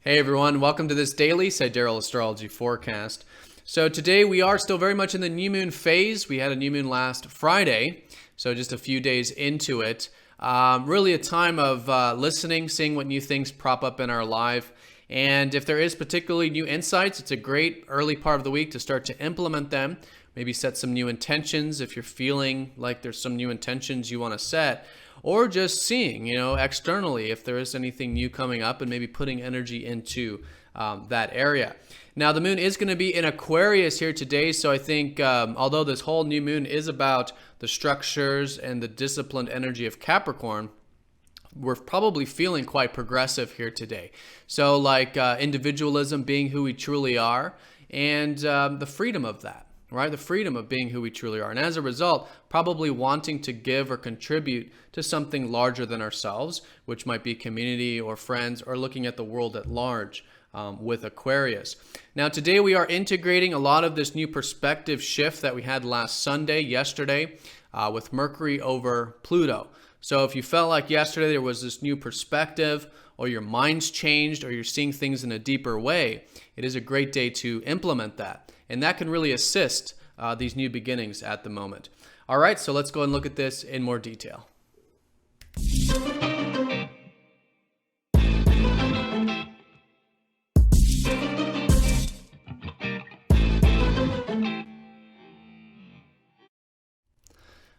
Hey everyone, welcome to this daily Sidereal Astrology forecast. So today we are still very much in the new moon phase. We had a new moon last Friday, so just a few days into it. Really a time of listening, seeing what new things prop up in our life. And if there is particularly new insights, it's a great early part of the week to start to implement them. Maybe set some new intentions if you're feeling like there's some new intentions you want to set. Or just seeing, externally if there is anything new coming up and maybe putting energy into that area. Now, the moon is going to be in Aquarius here today, so I think although this whole new moon is about the structures and the disciplined energy of Capricorn, we're probably feeling quite progressive here today. So like individualism, being who we truly are, and the freedom of that. Right? The freedom of being who we truly are. And as a result, probably wanting to give or contribute to something larger than ourselves, which might be community or friends, or looking at the world at large with Aquarius. Now, today we are integrating a lot of this new perspective shift that we had last Sunday, yesterday, with Mercury over Pluto. So if you felt like yesterday there was this new perspective, or your mind's changed, or you're seeing things in a deeper way, it is a great day to implement that. And that can really assist these new beginnings at the moment. All right, so let's go and look at this in more detail.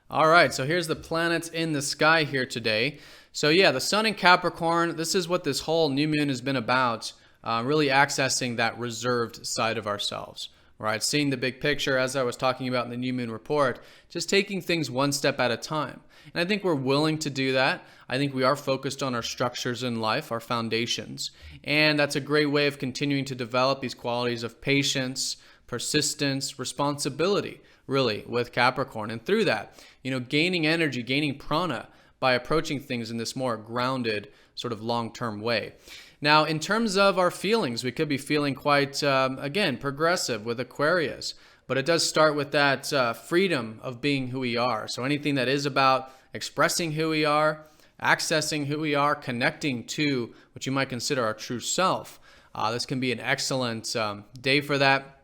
All right, so here's the planets in the sky here today. So yeah, the sun in Capricorn, this is what this whole new moon has been about, really accessing that reserved side of ourselves. Right, seeing the big picture, as I was talking about in the new moon report, just taking things one step at a time. And I think we're willing to do that. I think we are focused on our structures in life, our foundations. And that's a great way of continuing to develop these qualities of patience, persistence, responsibility, really, with Capricorn. And through that, gaining energy, gaining prana by approaching things in this more grounded, sort of long-term way. Now, in terms of our feelings, we could be feeling quite, again, progressive with Aquarius. But it does start with that freedom of being who we are. So anything that is about expressing who we are, accessing who we are, connecting to what you might consider our true self. This can be an excellent day for that.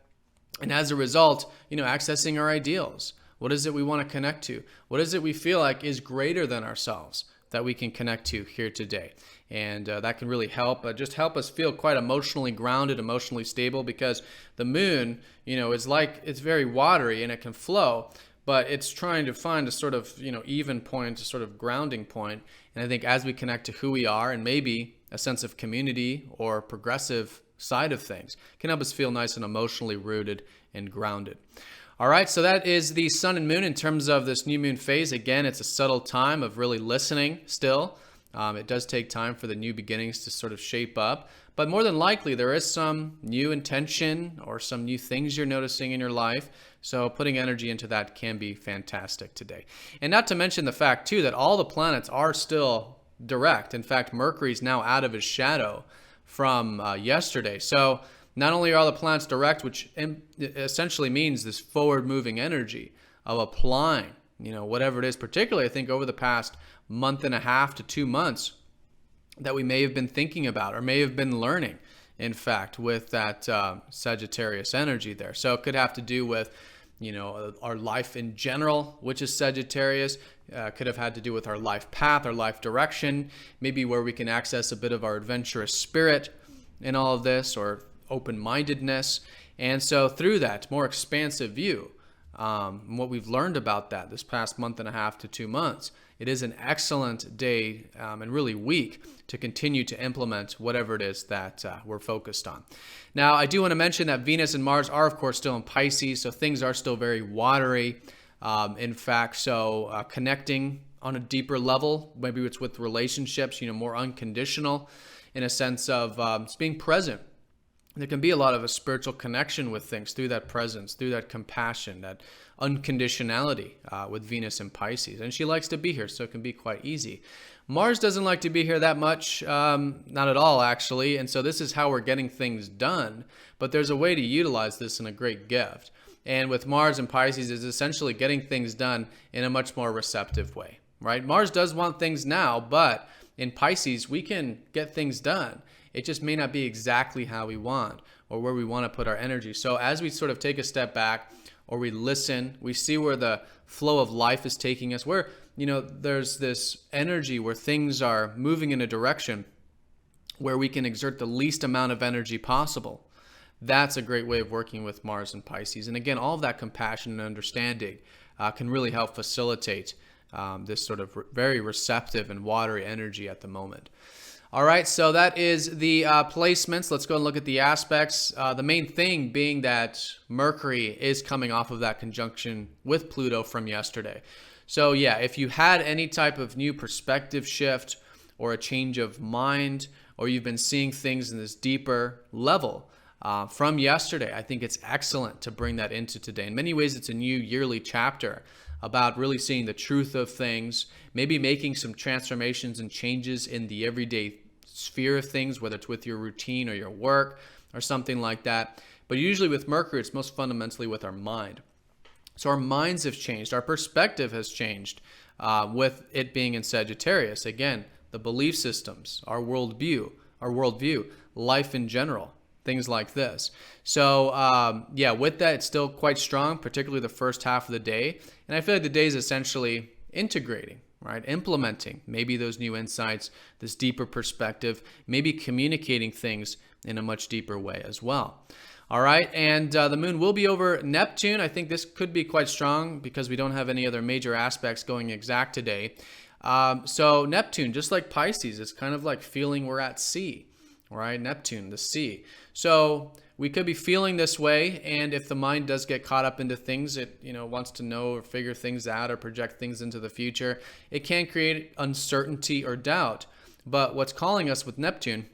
And as a result, accessing our ideals. What is it we want to connect to? What is it we feel like is greater than ourselves that we can connect to here today? And that can really help, just help us feel quite emotionally grounded, emotionally stable, because the moon, is like, it's very watery and it can flow, but it's trying to find a sort of, even point, a sort of grounding point. And I think as we connect to who we are and maybe a sense of community or progressive side of things, can help us feel nice and emotionally rooted and grounded. All right, so that is the sun and moon in terms of this new moon phase. Again, it's a subtle time of really listening still. It does take time for the new beginnings to sort of shape up, but more than likely there is some new intention or some new things you're noticing in your life. So putting energy into that can be fantastic today. And not to mention the fact too that all the planets are still direct. In fact, Mercury's now out of his shadow from yesterday. So not only are all the planets direct, which essentially means this forward-moving energy of applying, whatever it is, particularly I think over the past month and a half to 2 months that we may have been thinking about or may have been learning, in fact, with that Sagittarius energy there. So it could have to do with, our life in general, which is Sagittarius. Could have had to do with our life path, our life direction, maybe where we can access a bit of our adventurous spirit in all of this, or open-mindedness. And so through that more expansive view, what we've learned about that this past month and a half to 2 months, it is an excellent day and really week to continue to implement whatever it is that we're focused on. Now, I do want to mention that Venus and Mars are, of course, still in Pisces, so things are still very watery. In fact, so connecting on a deeper level, maybe it's with relationships, more unconditional in a sense of just being present. There can be a lot of a spiritual connection with things through that presence, through that compassion, that unconditionality with Venus and Pisces. And she likes to be here, so it can be quite easy. Mars doesn't like to be here that much, not at all, actually. And so this is how we're getting things done. But there's a way to utilize this in a great gift. And with Mars and Pisces is essentially getting things done in a much more receptive way, right? Mars does want things now, but in Pisces, we can get things done it just may not be exactly how we want or where we want to put our energy. So as we sort of take a step back, or we listen, we see where the flow of life is taking us, where, there's this energy where things are moving in a direction where we can exert the least amount of energy possible. That's a great way of working with Mars and Pisces. And again, all of that compassion and understanding can really help facilitate this sort of very receptive and watery energy at the moment. All right, so that is the placements. Let's go and look at the aspects. The main thing being that Mercury is coming off of that conjunction with Pluto from yesterday. So yeah, if you had any type of new perspective shift or a change of mind, or you've been seeing things in this deeper level from yesterday, I think it's excellent to bring that into today. In many ways, it's a new yearly chapter about really seeing the truth of things, maybe making some transformations and changes in the everyday sphere of things, whether it's with your routine or your work or something like that. But usually with Mercury, it's most fundamentally with our mind. So our minds have changed. Our perspective has changed with it being in Sagittarius. Again, the belief systems, our worldview, life in general, things like this. So yeah, with that, it's still quite strong, particularly the first half of the day. And I feel like the day is essentially integrating, right? Implementing maybe those new insights, this deeper perspective, maybe communicating things in a much deeper way as well. All right, and the moon will be over Neptune. I think this could be quite strong because we don't have any other major aspects going exact today. So Neptune, just like Pisces, it's kind of like feeling we're at sea, right? Neptune, the sea. So we could be feeling this way, and if the mind does get caught up into things, it wants to know or figure things out or project things into the future, it can create uncertainty or doubt. But what's calling us with Neptune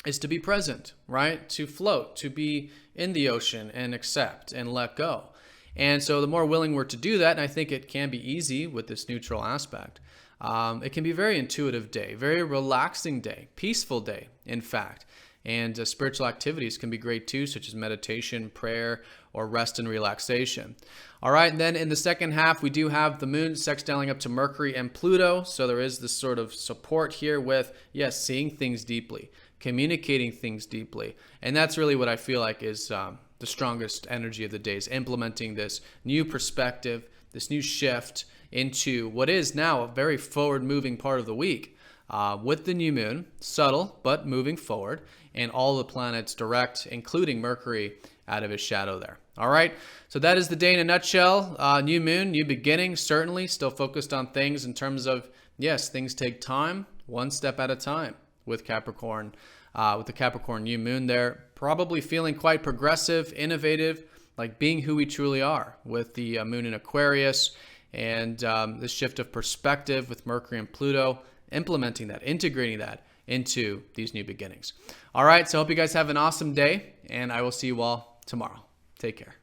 is to be present, right? To float, to be in the ocean and accept and let go. And so the more willing we're to do that, and I think it can be easy with this neutral aspect, it can be a very intuitive day, very relaxing day, peaceful day, in fact. And spiritual activities can be great too, such as meditation, prayer, or rest and relaxation. All right, and then in the second half, we do have the moon sextiling up to Mercury and Pluto. So there is this sort of support here with, yes, seeing things deeply, communicating things deeply. And that's really what I feel like is the strongest energy of the day, is implementing this new perspective, this new shift into what is now a very forward-moving part of the week. With the new moon, subtle but moving forward, and all the planets direct, including Mercury, out of his shadow there. All right, so that is the day in a nutshell. New moon, new beginning, certainly still focused on things in terms of, yes, things take time, one step at a time with Capricorn, with the Capricorn new moon there, probably feeling quite progressive, innovative, like being who we truly are with the moon in Aquarius, and the shift of perspective with Mercury and Pluto, implementing that, integrating that into these new beginnings. All right, so I hope you guys have an awesome day, and I will see you all tomorrow. Take care.